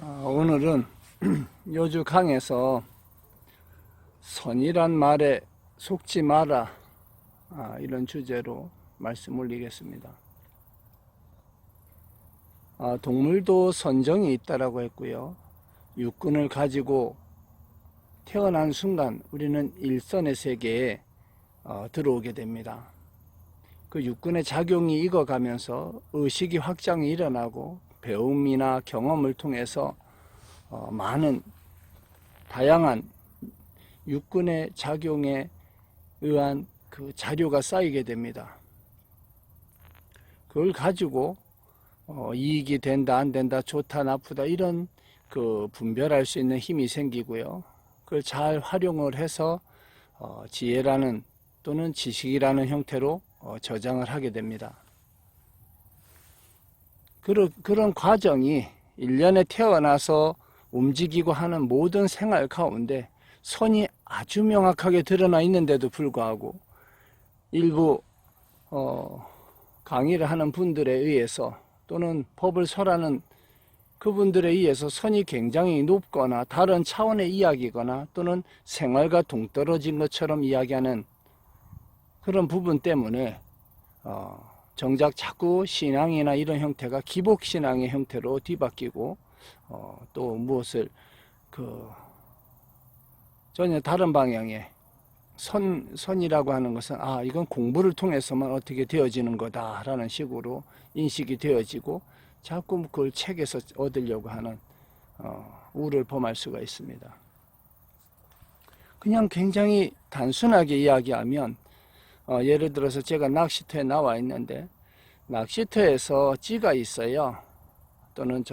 오늘은 요주 강에서 선이란 말에 속지 마라, 이런 주제로 말씀 올리겠습니다. 동물도 선정이 있다라고 했고요. 육군을 가지고 태어난 순간 우리는 일선의 세계에 들어오게 됩니다. 그 육군의 작용이 익어가면서 의식이 확장이 일어나고 배움이나 경험을 통해서 많은 다양한 육군의 작용에 의한 그 자료가 쌓이게 됩니다. 그걸 가지고 이익이 된다 안 된다 좋다 나쁘다 이런 그 분별할 수 있는 힘이 생기고요. 그걸 잘 활용을 해서 지혜라는 또는 지식이라는 형태로 저장을 하게 됩니다. 그런 과정이 일련에 태어나서 움직이고 하는 모든 생활 가운데 선이 아주 명확하게 드러나 있는데도 불구하고 일부 강의를 하는 분들에 의해서 또는 법을 설하는 그분들에 의해서 선이 굉장히 높거나 다른 차원의 이야기거나 또는 생활과 동떨어진 것처럼 이야기하는 그런 부분 때문에 정작 자꾸 신앙이나 이런 형태가 기복신앙의 형태로 뒤바뀌고 또 무엇을 전혀 다른 방향의 선이라고 하는 것은 이건 공부를 통해서만 어떻게 되어지는 거다라는 식으로 인식이 되어지고 자꾸 그걸 책에서 얻으려고 하는 우를 범할 수가 있습니다. 그냥 굉장히 단순하게 이야기하면 예를 들어서 제가 낚시터에 나와 있는데 낚시터에서 찌가 있어요. 또는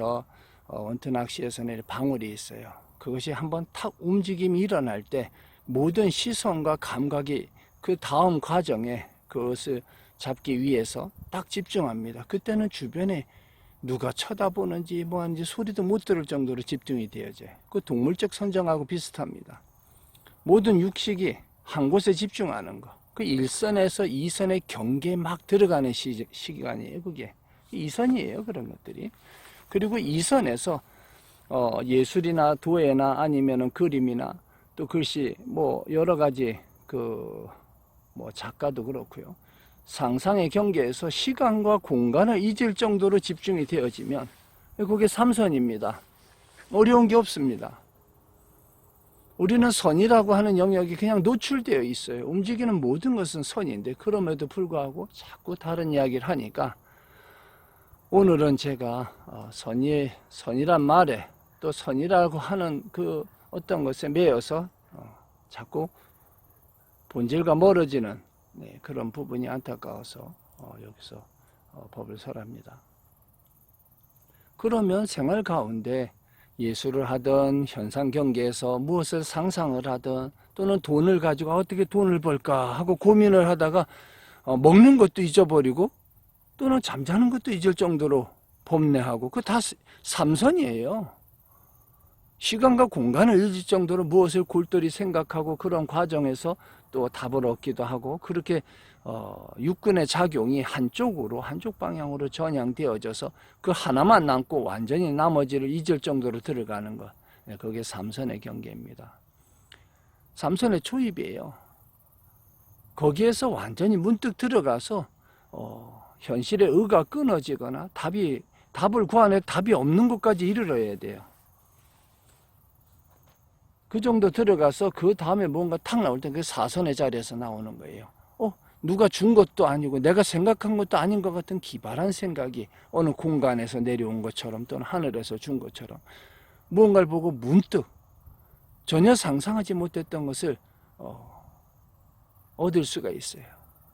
원투 낚시에서는 방울이 있어요. 그것이 한번 탁 움직임이 일어날 때 모든 시선과 감각이 그 다음 과정에 그것을 잡기 위해서 딱 집중합니다. 그때는 주변에 누가 쳐다보는지 뭐하는지 소리도 못 들을 정도로 집중이 되어져요. 그 동물적 선정하고 비슷합니다. 모든 육식이 한 곳에 집중하는 거. 그 1선에서 2선의 경계에 막 들어가는 시간이에요. 그게 2선이에요. 그런 것들이. 그리고 2선에서 예술이나 도예나 아니면은 그림이나 또 글씨 뭐 여러 가지 작가도 그렇고요. 상상의 경계에서 시간과 공간을 잊을 정도로 집중이 되어지면 그게 3선입니다. 어려운 게 없습니다. 우리는 선이라고 하는 영역이 그냥 노출되어 있어요. 움직이는 모든 것은 선인데 그럼에도 불구하고 자꾸 다른 이야기를 하니까 오늘은 제가 선이란 말에 또 선이라고 하는 그 어떤 것에 매여서 자꾸 본질과 멀어지는 그런 부분이 안타까워서 여기서 법을 설합니다. 그러면 생활 가운데 예술을 하든 현상 경계에서 무엇을 상상을 하든 또는 돈을 가지고 어떻게 돈을 벌까 하고 고민을 하다가 먹는 것도 잊어버리고 또는 잠자는 것도 잊을 정도로 범례하고 그 다 삼선이에요. 시간과 공간을 잊을 정도로 무엇을 골똘히 생각하고 그런 과정에서 또 답을 얻기도 하고 그렇게 육군의 작용이 한쪽 방향으로 전향되어져서 그 하나만 남고 완전히 나머지를 잊을 정도로 들어가는 것. 그게 삼선의 경계입니다. 삼선의 초입이에요. 거기에서 완전히 문득 들어가서 현실의 의가 끊어지거나 답을 구하는 답이 없는 것까지 이르러야 돼요. 그 정도 들어가서 그 다음에 뭔가 탁 나올 때 그 사선의 자리에서 나오는 거예요. 누가 준 것도 아니고 내가 생각한 것도 아닌 것 같은 기발한 생각이 어느 공간에서 내려온 것처럼 또는 하늘에서 준 것처럼 무언가를 보고 문득 전혀 상상하지 못했던 것을 얻을 수가 있어요.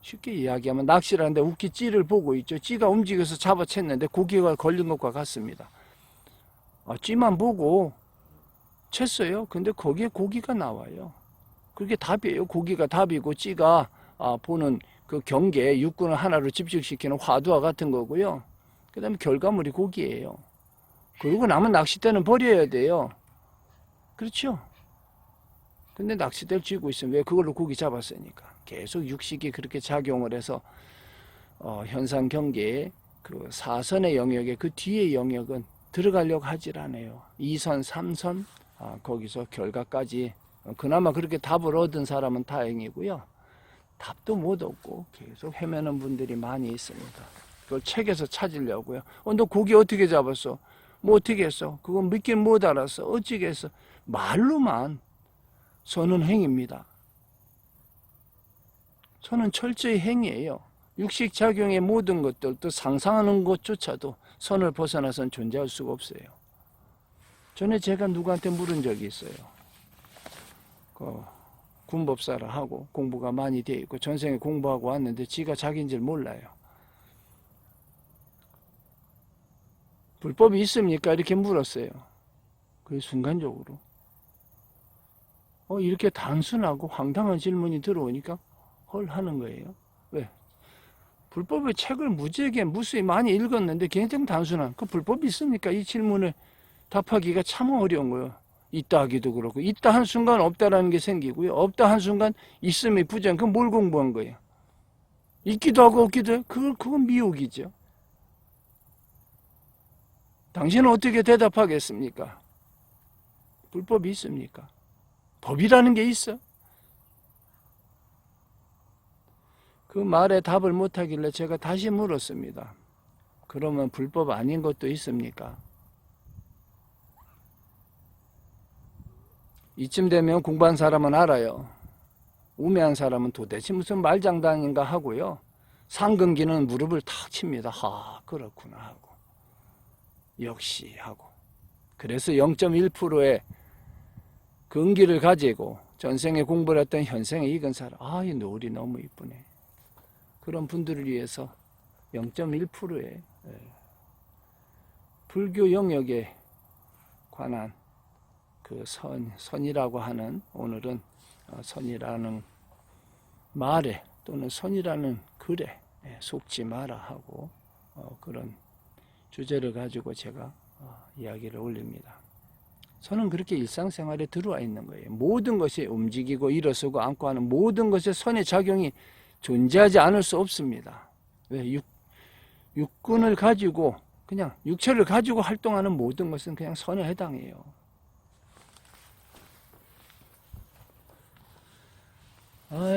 쉽게 이야기하면 낚시를 하는데 웃기 찌를 보고 있죠. 찌가 움직여서 잡아챘는데 고기가 걸린 것과 같습니다. 찌만 보고 챘어요. 근데 거기에 고기가 나와요. 그게 답이에요. 고기가 답이고 찌가 보는 그 경계에 육군을 하나로 집중시키는 화두와 같은 거고요. 그 다음에 결과물이 고기예요. 그리고 남은 낚싯대는 버려야 돼요. 그렇죠? 근데 낚싯대를 쥐고 있으면 왜 그걸로 고기 잡았으니까. 계속 육식이 그렇게 작용을 해서 현상 경계에 그 사선의 영역에 그 뒤의 영역은 들어가려고 하질 않아요. 2선, 3선 거기서 결과까지 그나마 그렇게 답을 얻은 사람은 다행이고요. 답도 못 얻고 계속 헤매는 분들이 많이 있습니다. 그걸 책에서 찾으려고요. 너 고기 어떻게 잡았어? 뭐 어떻게 했어? 그건 믿긴 못 알았어. 어찌게 했어? 말로만 선은 행입니다. 선은 철저히 행이에요. 육식작용의 모든 것들, 또 상상하는 것조차도 선을 벗어나선 존재할 수가 없어요. 전에 제가 누구한테 물은 적이 있어요. 군법사를 하고 공부가 많이 돼 있고 전생에 공부하고 왔는데 지가 자기인 줄 몰라요. 불법이 있습니까? 이렇게 물었어요. 그 순간적으로 이렇게 단순하고 황당한 질문이 들어오니까 헐 하는 거예요. 왜? 불법의 책을 무지하게 무수히 많이 읽었는데 굉장히 단순한 그 불법이 있습니까? 이 질문을 답하기가 참 어려운 거예요. 있다 하기도 그렇고 있다 한 순간 없다라는 게 생기고요. 없다 한 순간 있음이 부정. 그건 뭘 공부한 거예요? 있기도 하고 없기도 해요. 그건 미혹이죠. 당신은 어떻게 대답하겠습니까? 불법이 있습니까? 법이라는 게 있어? 그 말에 답을 못하길래 제가 다시 물었습니다. 그러면 불법 아닌 것도 있습니까? 이쯤 되면 공부한 사람은 알아요. 우매한 사람은 도대체 무슨 말장난인가 하고요. 상근기는 무릎을 탁 칩니다. 그렇구나 하고. 역시 하고. 그래서 0.1%의 근기를 가지고 전생에 공부를 했던 현생에 익은 사람. 이 노을이 너무 이쁘네. 그런 분들을 위해서 0.1%의 불교 영역에 관한 그 선이라고 하는 오늘은 선이라는 말에 또는 선이라는 글에 속지 마라 하고 그런 주제를 가지고 제가 이야기를 올립니다. 선은 그렇게 일상생활에 들어와 있는 거예요. 모든 것이 움직이고 일어서고 앉고 하는 모든 것에 선의 작용이 존재하지 않을 수 없습니다. 왜? 육군을 가지고 그냥 육체를 가지고 활동하는 모든 것은 그냥 선에 해당해요.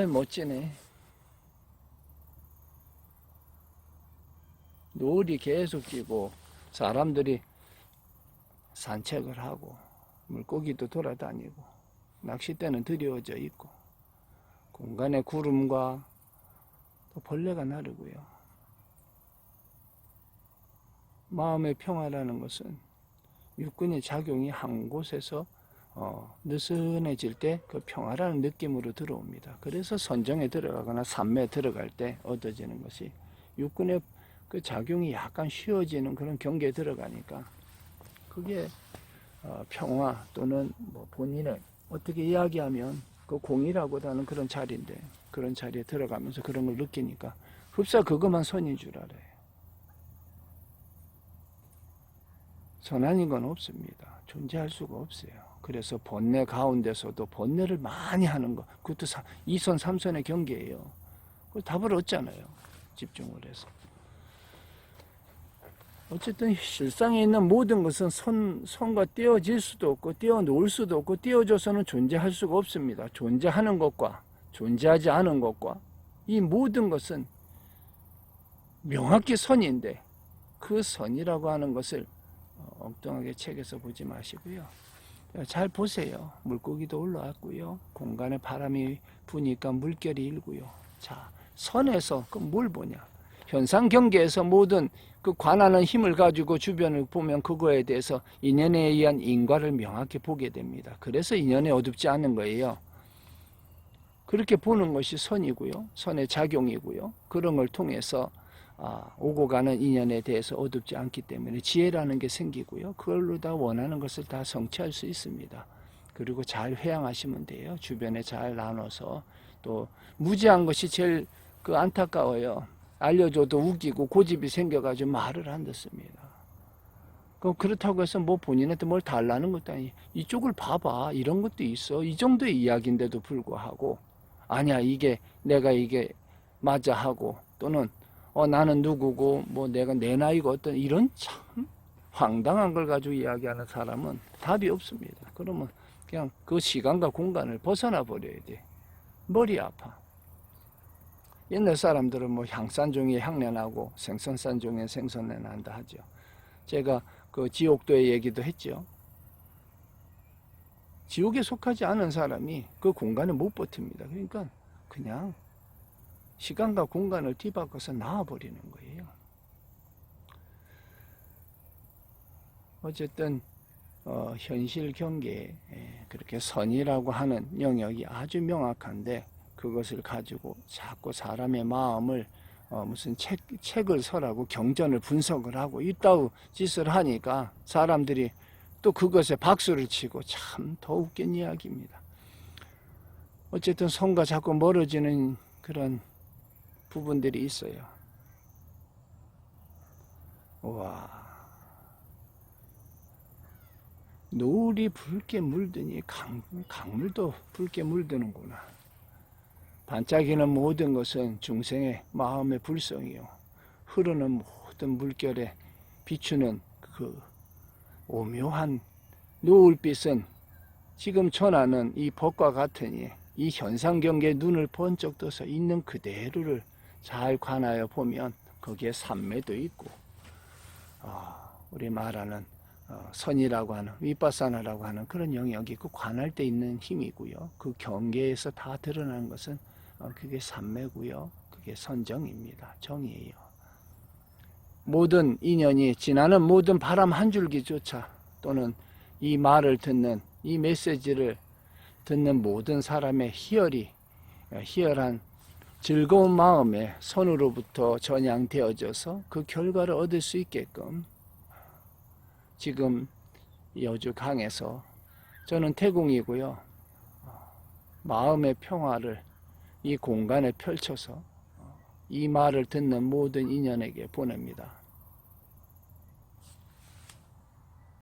멋지네. 노을이 계속 지고 사람들이 산책을 하고 물고기도 돌아다니고 낚싯대는 드리워져 있고 공간에 구름과 또 벌레가 나르고요. 마음의 평화라는 것은 육군의 작용이 한 곳에서 느슨해질 때 그 평화라는 느낌으로 들어옵니다. 그래서 선정에 들어가거나 산매에 들어갈 때 얻어지는 것이 육군의 그 작용이 약간 쉬워지는 그런 경계에 들어가니까 그게 평화 또는 뭐 본인을 어떻게 이야기하면 그 공이라고 하는 그런 자리인데 그런 자리에 들어가면서 그런 걸 느끼니까 흡사 그것만 선인 줄 알아요. 선 아닌 건 없습니다. 존재할 수가 없어요. 그래서 번뇌 가운데서도 번뇌를 많이 하는 거 그것도 2선 3선의 경계예요. 그 답을 얻잖아요. 집중을 해서. 어쨌든 실상에 있는 모든 것은 선과 떼어질 수도 없고 떼어놓을 수도 없고 떼어져서는 존재할 수가 없습니다. 존재하는 것과 존재하지 않은 것과 이 모든 것은 명확히 선인데 그 선이라고 하는 것을 엉뚱하게 책에서 보지 마시고요. 잘 보세요. 물고기도 올라왔고요. 공간에 바람이 부니까 물결이 일고요. 자, 선에서 그 뭘 보냐? 현상 경계에서 모든 그 관하는 힘을 가지고 주변을 보면 그거에 대해서 인연에 의한 인과를 명확히 보게 됩니다. 그래서 인연에 어둡지 않은 거예요. 그렇게 보는 것이 선이고요. 선의 작용이고요. 그런 걸 통해서 오고 가는 인연에 대해서 어둡지 않기 때문에 지혜라는 게 생기고요. 그걸로 다 원하는 것을 다 성취할 수 있습니다. 그리고 잘 회양하시면 돼요. 주변에 잘 나눠서. 또 무지한 것이 제일 안타까워요. 알려줘도 웃기고 고집이 생겨가지고 말을 안 듣습니다. 그렇다고 해서 뭐 본인한테 뭘 달라는 것도 아니에요. 이쪽을 봐봐. 이런 것도 있어. 이 정도의 이야기인데도 불구하고 아니야 내가 이게 맞아 하고 또는 나는 누구고 뭐 내가 내 나이가 어떤 이런 참 황당한 걸 가지고 이야기하는 사람은 답이 없습니다. 그러면 그냥 그 시간과 공간을 벗어나 버려야 돼. 머리 아파. 옛날 사람들은 뭐 향산종이 향내나고 생선산종에 생선내 난다 하죠. 제가 그 지옥도의 얘기도 했죠. 지옥에 속하지 않은 사람이 그 공간을 못 버팁니다. 그러니까 그냥 시간과 공간을 뒤바꿔서 나와버리는 거예요. 어쨌든 현실 경계에 그렇게 선이라고 하는 영역이 아주 명확한데 그것을 가지고 자꾸 사람의 마음을 무슨 책을 서라고 경전을 분석을 하고 이따위 짓을 하니까 사람들이 또 그것에 박수를 치고 참 더 웃긴 이야기입니다. 어쨌든 선과 자꾸 멀어지는 그런 부분들이 있어요. 와, 노을이 붉게 물드니 강물도 붉게 물드는구나. 반짝이는 모든 것은 중생의 마음의 불성이요. 흐르는 모든 물결에 비추는 그 오묘한 노을빛은 지금 전하는 이 법과 같으니 이 현상경계에 눈을 번쩍 떠서 있는 그대로를 잘 관하여 보면 거기에 삼매도 있고 우리 말하는 선이라고 하는 위파사나라고 하는 그런 영역이 있고 관할 때 있는 힘이고요. 그 경계에서 다 드러나는 것은 그게 삼매고요. 그게 선정입니다. 정이에요. 모든 인연이 지나는 모든 바람 한 줄기조차 또는 이 말을 듣는 이 메시지를 듣는 모든 사람의 희열한 즐거운 마음에 선으로부터 전향되어져서 그 결과를 얻을 수 있게끔 지금 여주 강에서 저는 태공이고요. 마음의 평화를 이 공간에 펼쳐서 이 말을 듣는 모든 인연에게 보냅니다.